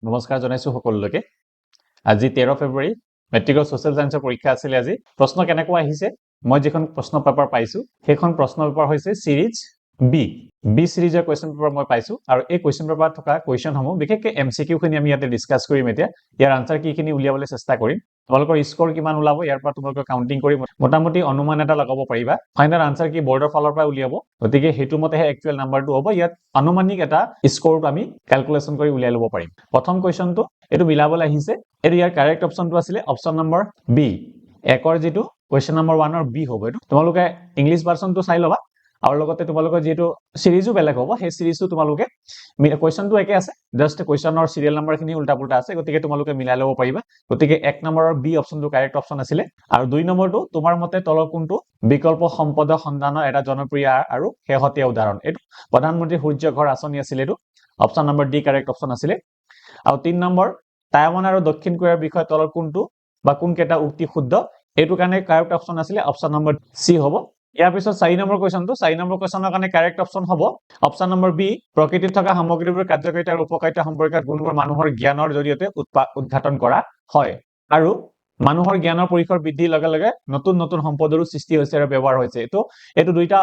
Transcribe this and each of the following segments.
নমস্কাৰ জনাইছো সকলোকে। আজি 13 ফেব্ৰুৱাৰী মেট্ৰিকৰ সোশ্যাল সায়েন্সৰ পৰীক্ষা আছিল। আজি প্ৰশ্ন কেনেকুৱা আহিছে, মই যিখন প্ৰশ্ন পেপাৰ পাইছো সেইখন প্ৰশ্ন পেপাৰ হৈছে সিৰিজ বি সিৰিজৰ কোৱেশ্চন পেপাৰ মই পাইছো আৰু এই কোৱেশ্চন পেপাৰত থকা কোৱেশ্চনসমূহ বিশেষকৈ এমসিকিউ খিনি আমি ইয়াতে ডিসকাস কৰিম। এতিয়া ইয়াৰ আনসাৰ কিখিনি উলিয়াবলৈ চেষ্টা কৰিম। তোমালোকৰ স্কোৰ কিমান ওলাব ইয়াৰ পৰা তোমালোকে কাউন্টিং কৰি মোটামুটি অনুমান এটা লগাব পাৰিবা। ফাইনাল আনসাৰ কি বৰ্ডৰ ফালৰ পৰা উলিয়াব, গতিকে হেতু মতেহে একচুয়াল নাম্বাৰটো হ'ব। ইয়াত আনুমানিক এটা স্কোৰটো আমি ক্যালকুলেশন কৰি উলিয়াই ল'ব পাৰিম। প্ৰথম কোৱেশ্চনটো এটো মিলাবলৈ আহিছে, এটো ইয়াৰ কাৰেক্ট অপশনটো আছিলে অপশন নম্বৰ বি। একৰ যেটো কোৱেশ্চন নম্বৰ 1 ৰ বি হ'ব। এটো তোমালোকে ইংলিশ ভাৰ্সনটো চাই লবা আৰু লগতে তোমালোকৰ যেটো সিৰিজও বেলেগ হ'ব, সেই সিৰিজটো তোমালোকে কোৱেশ্চনটো একে আছে, জাস্ট কোৱেশ্চনৰ সিৰিয়াল নাম্বাৰখিনি উল্টা পুল্টা আছে, গতিকে তোমালোকে মিলাই ল'ব পাৰিবা। গতিকে 1 নম্বৰৰ বি অপশনটো কাৰেক্ট অপশন আছিলে আৰু 2 নম্বৰটো তোমাৰ মতে তলৰ কোনটো বিকল্প সম্পদ সন্ধানৰ এটা জনপ্ৰিয় আৰু শেহতীয়া উদাহৰণ। এটো প্ৰধানমন্ত্ৰী সূৰ্য ঘৰ আঁচনি আছিল। এটো option number D correct option আছিলে। আৰু 3 নম্বৰ টাইৱান আৰু দক্ষিণ কোৰিয়াৰ বিষয়ে তলৰ কোনটো বা কোন কেটা উক্তি শুদ্ধ, এটো কাৰণে কাৰেক্ট অপশন আছিলে অপশন নম্বৰ সি হ'ব। ইয়াৰ পিছত 4 নম্বৰ কোৱেশ্চনটো 4 নম্বৰ কোৱেশ্চনৰ কাৰণে কাৰেক্ট অপশন হ'ব অপশন নম্বৰ বি। প্ৰকৃতিত থকা সামগ্ৰীবোৰ কাৰ্যকাৰিতা আৰু উপকাৰিতা সম্পৰ্কীয় গুণবোৰ মানুহৰ জ্ঞানৰ জৰিয়তে উদ্ঘাটন কৰা হয় আৰু মানুহৰ জ্ঞানৰ পৰিসৰ বৃদ্ধিৰ লগে লগে নতুন নতুন সম্পদৰো সৃষ্টি হৈছে আৰু ব্যৱহাৰ হৈছে। এটো দুইটা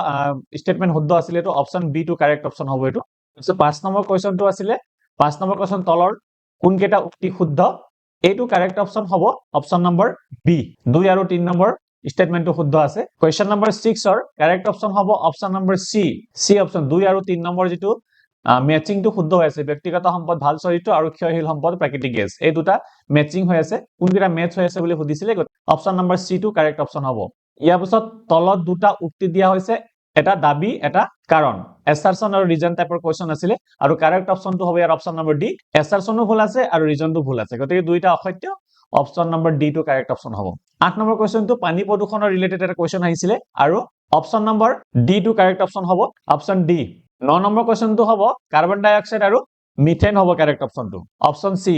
স্টেটমেন্ট শুদ্ধ আছিলে। এটো অপশন বি টু কাৰেক্ট অপশন হ'ব। এটো 5 নম্বৰ কোৱেশ্চনটো আছিলে 5 নম্বৰ কোৱেশ্চন তলৰ কোন কেটা উক্তি শুদ্ধ, এটো কাৰেক্ট অপশন হ'ব অপশন নম্বৰ বি। 2 আৰু 3 নম্বৰ স্টেটমেন্টটো শুদ্ধ আছে। কোৱেশ্চন নম্বৰ 6 ৰ কাৰেক্ট অপশন হ'ব অপশন নম্বৰ সি অপশন। 2 আৰু 3 নম্বৰ যেটো ম্যাচিংটো শুদ্ধ হৈ আছে, ব্যক্তিগত সম্পদ ভাল চৰিত্ৰ আৰু ক্ষয়শীল সম্পদ প্ৰাকৃতিক গেছ, এই দুটা ম্যাচিং হৈ আছে। কোনকেটা মেচ হৈ আছে বুলি সুধিছিলে, অপশন নম্বৰ সি টু কাৰেক্ট অপশন হ'ব। ইয়াৰ পিছত তলত দুটা উক্তি দিয়া হৈছে, এটা দাবী এটা কাৰণ, এছাৰশন আৰু ৰিজন টাইপৰ কোৱেশ্চন আছিলে আৰু কাৰেক্ট অপশনটো হ'ব ইয়াৰ অপশন নম্বৰ ডি। এছাৰশনো ভুল আছে আৰু ৰিজনটো ভুল আছে, গতিকে দুইটা অসত্য, অপশন নম্বৰ ডি টু কাৰেক্ট অপশন হ'ব। 8 নম্বৰ কোৱেশ্চনটো পানী প্ৰদূষণৰ ৰিলেটেড এটা কোৱেশ্চন আহিছিলে আৰু অপশন নম্বৰ ডি টু কাৰেক্ট অপশন হ'ব অপশন ডি। 9 নম্বৰ কোৱেশ্চনটো হ'ব কাৰ্বন ডাই অক্সাইড আৰু মিথেন হ'ব কাৰেক্ট অপশনটো অপশন সি।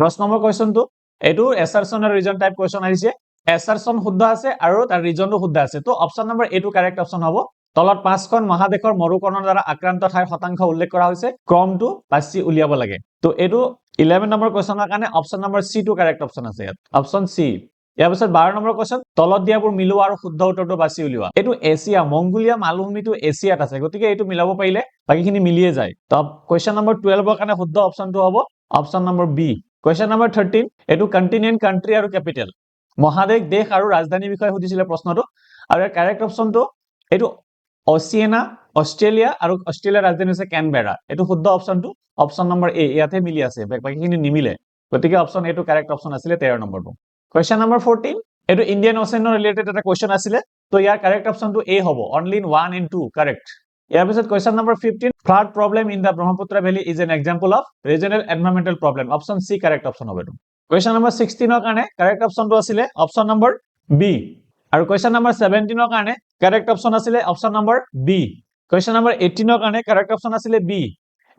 10 নম্বৰ কোৱেশ্চনটো এটো এছাৰশন আৰু ৰিজন টাইপ কোৱেশ্চন আহিছে, এছাৰশন শুদ্ধ আছে আৰু তাৰ ৰিজনটো শুদ্ধ আছে, তো অপশন নম্বৰ এ টু কাৰেক্ট অপশন হ'ব। তলত 5খন মহাদেশৰ মৰুকৰণৰ দ্বাৰা আক্ৰান্ত ঠাইৰ শতাংশ উল্লেখ কৰা হৈছে, ক্ৰমটো বাছি উলিয়াব লাগে। তো এটো 11 নম্বৰ কোৱেশ্চনৰ কাৰণে অপশন নম্বৰ সি টু কাৰেক্ট অপশন আছে, ইয়াত অপশন সি। ইয়াৰ পিছত 12 নম্বৰ কোৱেশ্চন তলত দিয়াবোৰ মিলোৱা আৰু শুদ্ধ উত্তৰটো বাছি উলিওৱা। এটো এছিয়া, মংগোলিয়া মালভূমিটো এছিয়াত আছে, গতিকে এটো মিলাব পাৰিলে বাকিখিনি মিলিয়ে যায়। তো কোৱেশ্চন নম্বৰ 12 ৰ কাৰণে শুদ্ধ অপশনটো হ'ব option number B. Question number 13 এটো কন্টিনেন্ট, কান্ট্ৰি আৰু ক্যাপিটেল, মহাদেশ দেশ আৰু ৰাজধানীৰ বিষয়ে সুধিছিলে প্ৰশ্নটো আৰু ইয়াৰ কাৰেক্ট অপশনটো এটো অচিয়ানা, অষ্ট্ৰেলিয়া আৰু অষ্ট্ৰেলিয়াৰ ৰাজধানী হৈছে কেনবেৰা, এটো শুদ্ধ অপশনটো অপশন নম্বৰ এ। ইয়াতে মিলি আছে, বাকিখিনি নিমিলে, গতিকে option A two correct option আছিলে 13 নম্বৰটো। কোৱেশ্চন নম্বৰ 14 এটো ইণ্ডিয়ান অceanৰ ৰিলেটেড এটা কোৱেশ্চন আছিলে, তো ইয়াৰ কাৰেক্ট অপশনটো এ হ'ব, অনলি ইন 1 and 2 কাৰেক্ট। ইয়াৰ পিছত question number 15 flood problem in the Brahmaputra valley is an example of regional environmental problem, option C correct option হ'ব। এটো কোৱেশ্চন নম্বৰ 16 ৰ কাৰণে কাৰেক্ট অপশনটো আছিলে অপশন নম্বৰ বি আৰু কোৱেশ্চন নম্বৰ 17 ৰ কাৰণে কাৰেক্ট অপশন আছিলে option number B. Question number 18 ৰ কাৰণে কাৰেক্ট অপশন আছিলে বি।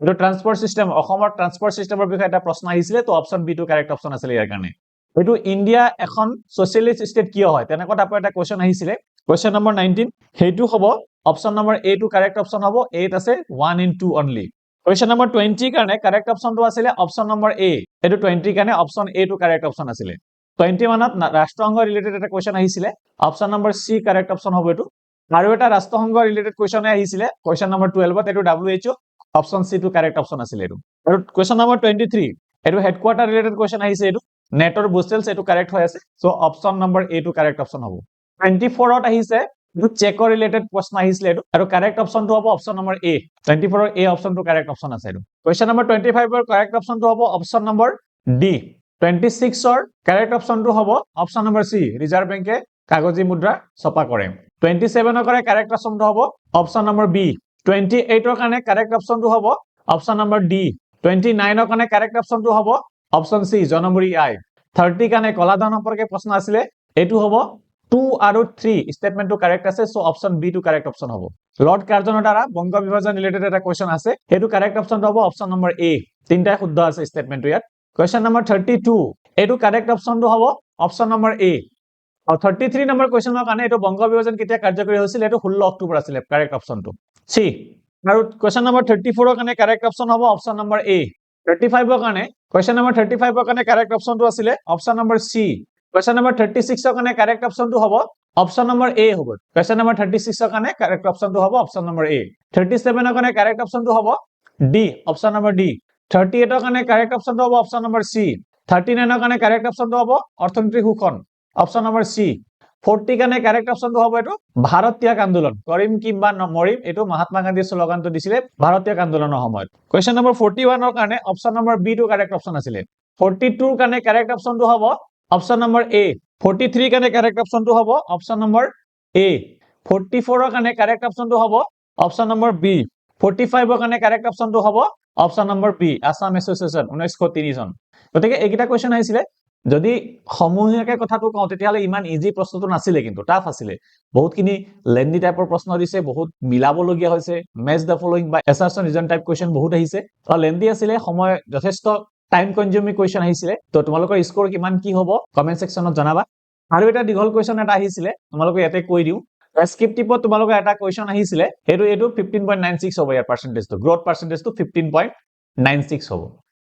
এটো ট্ৰান্সপোৰ্ট সিস্টেম, অসমৰ ট্ৰান্সপোৰ্ট সিস্টেমৰ বিষয়ে এটা প্ৰশ্ন আহিছিলে, তো অপশন বি টু কাৰেক্ট অপশন আছিলে ইয়াৰ কাৰণে। এটো ইণ্ডিয়া এখন সোশ্যালিষ্ট ষ্টেট কিয় হয়, তেনেকুৱা টাইপৰ এটা কোৱেশ্চন আহিছিলে। কোৱেশ্চন নম্বৰ 19 হেতু হ'ব অপশন নম্বৰ এ টু কাৰেক্ট অপশন হ'ব, এত আছে 1 and 2 অনলি। কোৱেশ্চন নম্বৰ 20 কাৰণে কাৰেক্ট অপশনটো আছিলে অপশন নম্বৰ এ, এটো 20 কাৰণে option A two correct option আছিলে। 21ত ৰাষ্ট্ৰসংঘ ৰিলেটেড এটা কোৱেশ্চন আহিছিলে, option number C correct option হ'ব। এটো আৰু এটা ৰাষ্ট্ৰসংঘ ৰিলেটেড কোৱেশ্চন আহিছিলে কোৱেশ্চন নম্বৰ 12ত, এটো WHO, অপশন সি টু কাৰেক্ট অপশন আছিলে। এটো আৰু কোৱেশ্চন নম্বৰ 23 এটো হেডকোৱাৰ্টাৰ ৰিলেটেড কোৱেশ্চন আহিছে, এটো নেটৰ বুষ্টেলছ, এটো কাৰেক্ট হৈ আছে, সো অপশন নম্বৰ এ টু কাৰেক্ট অপশন হ'ব। 24ত আহিছে এটো চেকৰ ৰিলেটেড প্ৰশ্ন আহিছিলে, এটো আৰু কাৰেক্ট অপশনটো হ'ব অপশন নম্বৰ এ। 24ৰ এ অপশনটো কাৰেক্ট অপশন আছে। এটো কোৱেশ্চন নম্বৰ 25ৰ কাৰেক্ট অপশনটো হ'ব অপশন নম্বৰ ডি। 26ৰ কাৰেক্ট অপশনটো হ'ব অপশন নম্বৰ সি, ৰিজাৰ্ভ বেংকে কাগজী মুদ্ৰা ছপা কৰে। 27ৰ কাৰণে কাৰেক্ট অপশনটো হ'ব অপশন নম্বৰ বি। 28ৰ কাৰণে কাৰেক্ট অপশনটো হ'ব অপশন নম্বৰ ডি। 29ৰ কাৰণে কাৰেক্ট অপশনটো হ'ব অপশন সি, জনমুৰি আই। 30 কাৰণে কলা ধন সম্পৰ্কে প্ৰশ্ন আছিলে, এটো হ'ব 2 আৰু 3 স্টেটমেন্টটো কাৰেক্ট আছে, সো অপশন বি টু কাৰেক্ট অপশন হ'ব। লৰ্ড কাৰ্জনৰ দ্বাৰা বংগ বিভাজন ৰিলেটেড এটা কোৱেশ্চন আছে, হেতু কাৰেক্ট অপশনটো হ'ব অপশন নম্বৰ এ, তিনটাই শুদ্ধ আছে স্টেটমেন্টটো ইয়াত। কোৱেশ্চন নম্বৰ 32 এটো কাৰেক্ট অপশনটো হ'ব অপশন নম্বৰ এ। আৰু 33 নম্বৰ কোৱেশ্চনৰ কাৰণে এটো বংগ বিভাজন কেতিয়া কাৰ্যকৰী হৈছিল, এটো 16 অক্টোবৰ আছিলে কাৰেক্ট অপশনটো সি। আৰু কোৱেশ্চন নম্বৰ 34ৰ কাৰণে কাৰেক্ট অপশন হ'ব অপশন নম্বৰ এ। 35ৰ কাৰণে Question number 35 ৰ কাৰণে correct option টো আছিলে option number C. Question number 36 ৰ কাৰণে correct option টো হ'ব option number A হ'ব। Question number 36 ৰ কাৰণে correct option টো হ'ব option number A. 37 ৰ কাৰণে correct option টো হ'ব D, option number D. 38 ৰ কাৰণে correct option টো হ'ব option number C. 39 ৰ কাৰণে correct option টো হ'ব অৰ্থনৈতিক শোষণ, option number C. 40 কাৰণে correct option টো হ'ব এইটো ভাৰত ত্যাগ আন্দোলন, কৰিম কিংবা নমৰিম, এইটো মহাত্মা গান্ধীৰ শ্লোগানটো দিছিলে ভাৰত ত্যাগ আন্দোলনৰ সময়ত। Question number 41 ৰ কাৰণে option number B টো correct option আছিলে। 42 ৰ কাৰণে correct option টো হ'ব option number A. 43 কাৰণে correct option টো হ'ব option number A. 44 ৰ কাৰণে correct option টো হ'ব option number B. 45 ৰ কাৰণে correct option টো হ'ব option number B, Assam Association 1903 চন। গতিকে এইকেইটা question আহিছিলে। যদি সমূহীয়াকে কথাটো কওঁ তেতিয়াহ'লে ইমান ইজি প্ৰশ্নটো নাছিলে, কিন্তু টাফ আছিলে। বহুতখিনি লেন্দি টাইপৰ প্ৰশ্ন দিছে, বহুত মিলাবলগীয়া হৈছে। মেচ দ্য ফলোইং বা এছাৰচন ৰিজন টাইপ কুৱেশ্যন বহুত আহিছে। লেন্দি আছিলে, সময় যথেষ্ট টাইম কনজিউমিং কুৱেশ্যন আহিছিলে। তো তোমালোকৰ স্কোৰ কিমান কি হ'ব কমেন্ট সেকশনত জনাবা। আৰু এটা দীঘল কুৱেশ্যন এটা আহিছিলে, তোমালোকে ইয়াতে কৈ দিওঁ। স্ক্ৰিপ্ট টিপত তোমালোকৰ এটা কুৱেশ্যন আহিছিলে, এইটো 15.96 হ'ব ইয়াৰ পাৰ্চেন্টেজটো, গ্ৰোথ পাৰ্চেন্টেজটো 15.96 হ'ব।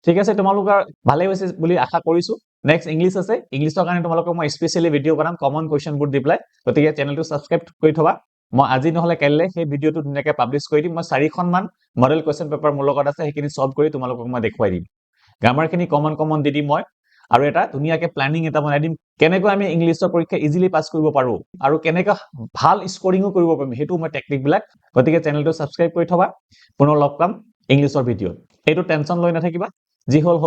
ঠিক আছে, তোমালোকৰ ভালে হৈছে বুলি আশা কৰিছো। নেক্সট ইংলিছ আছে, ইংলিছৰ কাৰণে তোমালোকক মই স্পেচিয়েলি ভিডিঅ' বনাম কমন কুৱেশ্যনবোৰ দি পেলাই। গতিকে চেনেলটো ছাবস্ক্ৰাইব কৰি থবা। মই আজি নহ'লে কাইলৈ সেই ভিডিঅ'টো ধুনীয়াকৈ পাব্লিছ কৰি দিম। মই 4খনমান মডেল কুৱেশ্যন পেপাৰ মোৰ লগত আছে, সেইখিনি সলভ কৰি তোমালোকক মই দেখুৱাই দিম। গ্ৰামাৰখিনি কমন দি দিম মই, আৰু এটা ধুনীয়াকৈ প্লেনিং এটা বনাই দিম কেনেকৈ আমি ইংলিছৰ পৰীক্ষা ইজিলি পাছ কৰিব পাৰো আৰু কেনেকৈ ভাল স্কোৰিঙো কৰিব পাৰিম, সেইটো মই টেকনিকবিলাক। গতিকে চেনেলটো ছাবস্ক্ৰাইব কৰি থবা। পুনৰ লগ পাম ইংলিছৰ ভিডিঅ'ত। এইটো টেনশ্যন লৈ নাথাকিবা, যি হ'ল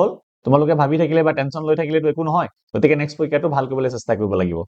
তোমালোকে ভাবি থাকিলে বা টেনশ্যন লৈ থাকিলেতো একো নহয়। গতিকে নেক্সট পৰীক্ষাটো ভাল কৰিবলৈ চেষ্টা কৰিব লাগিব।